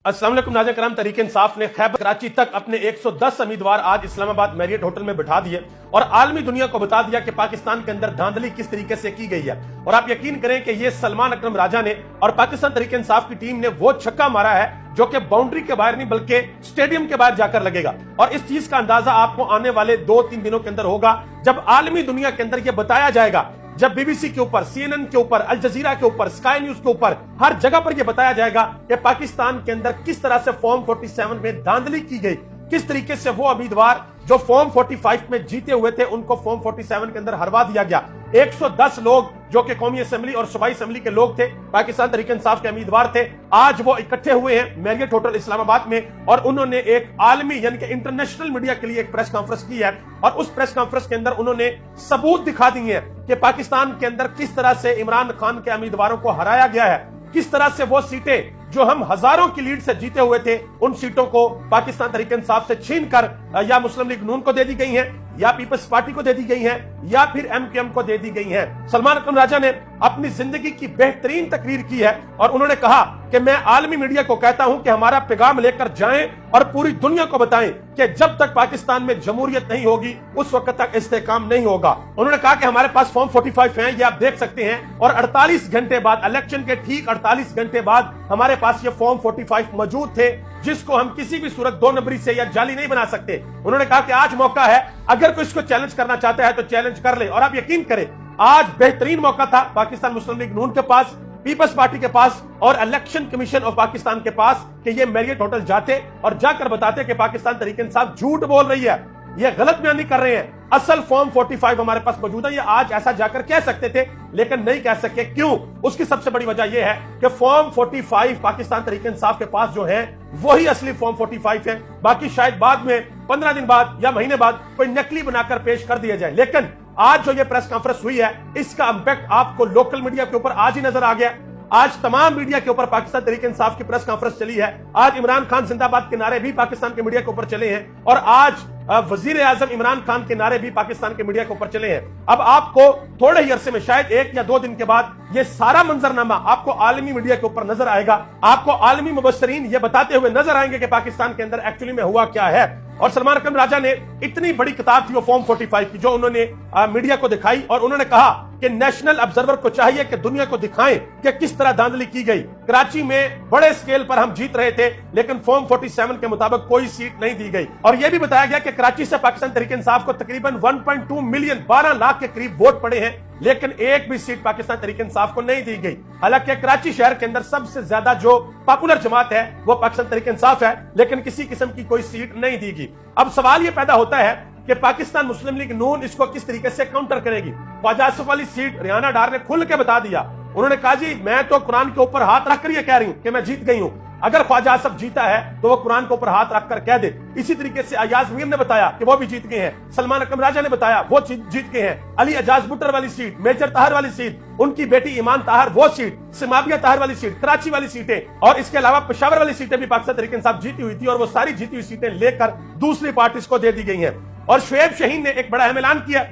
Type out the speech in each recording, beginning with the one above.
अस्सलाम वालेकुम नाज़रीन कराम। तहरीक इंसाफ ने खैबर कराची तक अपने 110 उम्मीदवार आज इस्लामाबाद मैरियट होटल में बिठा दिए और आलमी दुनिया को बता दिया कि पाकिस्तान के अंदर धांधली किस तरीके से की गई है। और आप यकीन करें कि ये सलमान अकरम राजा ने और पाकिस्तान तहरीक इंसाफ की टीम ने वो छक्का मारा है जो कि बाउंड्री के बाहर नहीं बल्कि स्टेडियम के बाहर जाकर लगेगा। और इस चीज का अंदाजा आपको आने वाले 2-3 दिनों के अंदर होगा जब आलमी दुनिया के अंदर यह बताया जाएगा, जब बीबीसी के ऊपर, CNN के ऊपर, अल जजीरा के ऊपर, स्काई न्यूज के ऊपर, हर जगह पर यह बताया जाएगा कि पाकिस्तान के अंदर किस तरह से फॉर्म 47 में धांधली की गई, किस तरीके से वो उम्मीदवार जो फॉर्म 45 में जीते हुए थे उनको फॉर्म 47 के अंदर हरवा दिया गया। 110 लोग जो कि कौमी असेंबली और सूबाई असेंबली के लोग थे, पाकिस्तान तहरीक इंसाफ के उम्मीदवार थे, आज वो इकट्ठे हुए हैं मैरियट होटल इस्लामाबाद में और उन्होंने एक आलमी यानी कि इंटरनेशनल मीडिया के लिए एक प्रेस कॉन्फ्रेंस की है। और उस प्रेस कॉन्फ्रेंस के अंदर उन्होंने सबूत दिखा दिए हैं कि पाकिस्तान के अंदर किस तरह से इमरान खान के उम्मीदवारों को हराया गया है, किस तरह से वो सीटें जो हम हजारों की लीड से जीते हुए थे उन सीटों को पाकिस्तान तहरीक इंसाफ से छीनकर या मुस्लिम लीग नून को दे दी गई हैं, या पीपल्स पार्टी को दे दी गई हैं, या फिर MQM को दे दी गई हैं। सलमान अकरम राजा ने अपनी जिंदगी की बेहतरीन तकरीर की है और उन्होंने कहा कि मैं आलमी मीडिया को कहता हूं कि हमारा पैगाम लेकर जाएं और पूरी दुनिया को बताएं कि जब तक पाकिस्तान में जमहूरियत नहीं होगी उस वक्त तक इस्तेहकाम नहीं होगा। उन्होंने कहा कि हमारे पास फॉर्म 45 है, ये आप देख सकते हैं, और 48 घंटे बाद, इलेक्शन के ठीक 48 घंटे बाद हमारे पास ये फॉर्म 45 मौजूद थे जिसको हम किसी भी सूरत 2 नंबरी से या जाली नहीं बना सकते। उन्होंने कहा कि आज मौका है, अगर कोई इसको चैलेंज करना चाहता है तो चैलेंज कर ले। और आप यकीन करें आज बेहतरीन मौका था पाकिस्तान मुस्लिम लीग नून के पास, पीपल्स पार्टी के पास और इलेक्शन कमीशन ऑफ पाकिस्तान के पास कि ये मैरियट होटल जाते और जाकर बताते कि पाकिस्तान तहरीक इंसाफ झूठ बोल रही है, ये गलत बयानी कर रहे हैं, असल फॉर्म 45 हमारे पास मौजूद है। ये आज ऐसा जाकर कह सकते थे लेकिन नहीं कह सके। क्यों? उसकी सबसे बड़ी वजह यह है कि फॉर्म 45 पाकिस्तान तहरीक इंसाफ के पास जो है वही असली फॉर्म 45 है। बाकी शायद बाद में 15 दिन बाद या महीने बाद कोई नकली बनाकर पेश कर दिया जाए। लेकिन आज जो ये प्रेस कॉन्फ्रेंस हुई है इसका इंपैक्ट आपको लोकल मीडिया के ऊपर आज ही नजर आ गया। आज तमाम मीडिया के ऊपर पाकिस्तान तहरीक इंसाफ की प्रेस कॉन्फ्रेंस चली है। आज इमरान खान जिंदाबाद के नारे भी पाकिस्तान के मीडिया के ऊपर चले हैं और आज वजीर आजम इमरान खान के नारे भी पाकिस्तान के मीडिया के ऊपर चले हैं। अब आपको थोड़े ही अरसे में, शायद 1 या 2 दिन के बाद, ये सारा मंजरनामा आपको आलमी मीडिया के ऊपर नजर आएगा। आपको आलमी मुबस्सरीन ये बताते हुए नजर आएंगे कि पाकिस्तान के अंदर एक्चुअली में हुआ क्या है। और सलमान अकरम राजा ने इतनी बड़ी किताब थी वो फॉर्म 45 की जो उन्होंने मीडिया को दिखाई और उन्होंने कहा कि नेशनल ऑब्जर्वर को चाहिए कि दुनिया को दिखाएं कि किस तरह धांधली की गई। कराची में बड़े स्केल पर हम जीत रहे थे लेकिन फॉर्म 47 के मुताबिक कोई सीट नहीं दी गई। और यह भी बताया गया कि कराची से पाकिस्तान तहरीक इंसाफ को तकरीबन 1.2 मिलियन, 12 लाख के करीब वोट पड़े हैं लेकिन एक भी सीट पाकिस्तान तहरीक इंसाफ को नहीं दी गई। हालांकि कराची शहर के अंदर सबसे ज्यादा जो पॉपुलर जमात है वो पाकिस्तान तहरीक इंसाफ है लेकिन किसी किस्म की कोई सीट नहीं दी गई। अब सवाल ये पैदा होता है कि पाकिस्तान मुस्लिम लीग नून इसको किस तरीके से काउंटर करेगी। ख्वाजा आसिफ वाली सीट रियाना डार ने खुल के बता दिया। उन्होंने कहा जी मैं तो कुरान के ऊपर हाथ रखकर ये कह रही हूं कि मैं जीत गई हूं। अगर ख्वाजा आसिफ जीता है तो वो कुरान के ऊपर हाथ रखकर कह दे। इसी तरीके से अयाज मीर ने बताया कि वो भी जीत गए हैं। सलमान अकरम राजा ने बताया वो जीत गए हैं। अली एजाज बुटर वाली सीट, मेजर ताहर वाली सीट, उनकी बेटी ईमान ताहर वो सीट, सिमाबिया ताहर वाली सीट, कराची वाली सीटें और इसके अलावा पेशावर वाली सीटें भी पाकिस्तान तहरीक इंसाफ जीती हुई थी और वो सारी जीती हुई सीटें लेकर दूसरी पार्टीज को दे दी गई हैं। और शुएब शहीन ने एक बड़ा अहम ऐलान किया।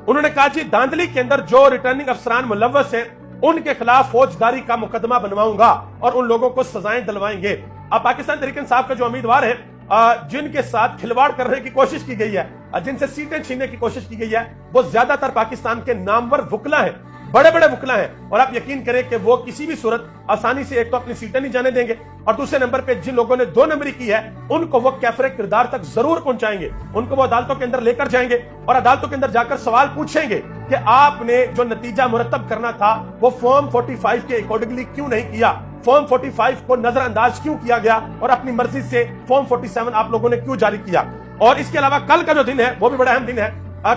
उन्होंने कहा जी धांधली के अंदर जो रिटर्निंग अफसरान मुलव्वस हैं उनके खिलाफ फौजदारी का मुकदमा बनवाऊंगा और उन लोगों को सजाएं दिलवाएंगे। अब पाकिस्तान तहरीक इंसाफ के जो उम्मीदवार हैं जिनके साथ खिलवाड़ करने की कोशिश की गई है, जिनसे सीटें छीनने की कोशिश की गई है, वो ज्यादातर पाकिस्तान के नामवर वकला हैं, बड़े बड़े वकला हैं। और आप यकीन करें कि वो किसी भी सूरत आसानी से एक तो अपनी सीटें नहीं जाने देंगे और दूसरे नंबर पे जिन लोगों ने 2 नंबरी की है उनको वो कैफरे किरदार तक जरूर पहुंचाएंगे। उनको वो अदालतों के अंदर लेकर जाएंगे और अदालतों के अंदर जाकर सवाल पूछेंगे कि आपने जो नतीजा मुरतब करना था वो फॉर्म 45 के अकॉर्डिंगली क्यों नहीं किया, फॉर्म 45 को नजरअंदाज क्यों किया गया और अपनी मर्जी से फॉर्म 47 आप लोगों ने क्यों जारी किया। और इसके अलावा कल का जो दिन है वो भी बड़ा अहम दिन है।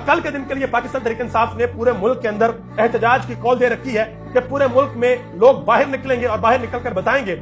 कल के दिन के लिए पाकिस्तान तहरीक इंसाफ ने पूरे मुल्क के अंदर एहतजाज की कॉल दे रखी है कि पूरे मुल्क में लोग बाहर निकलेंगे और बाहर निकलकर बताएंगे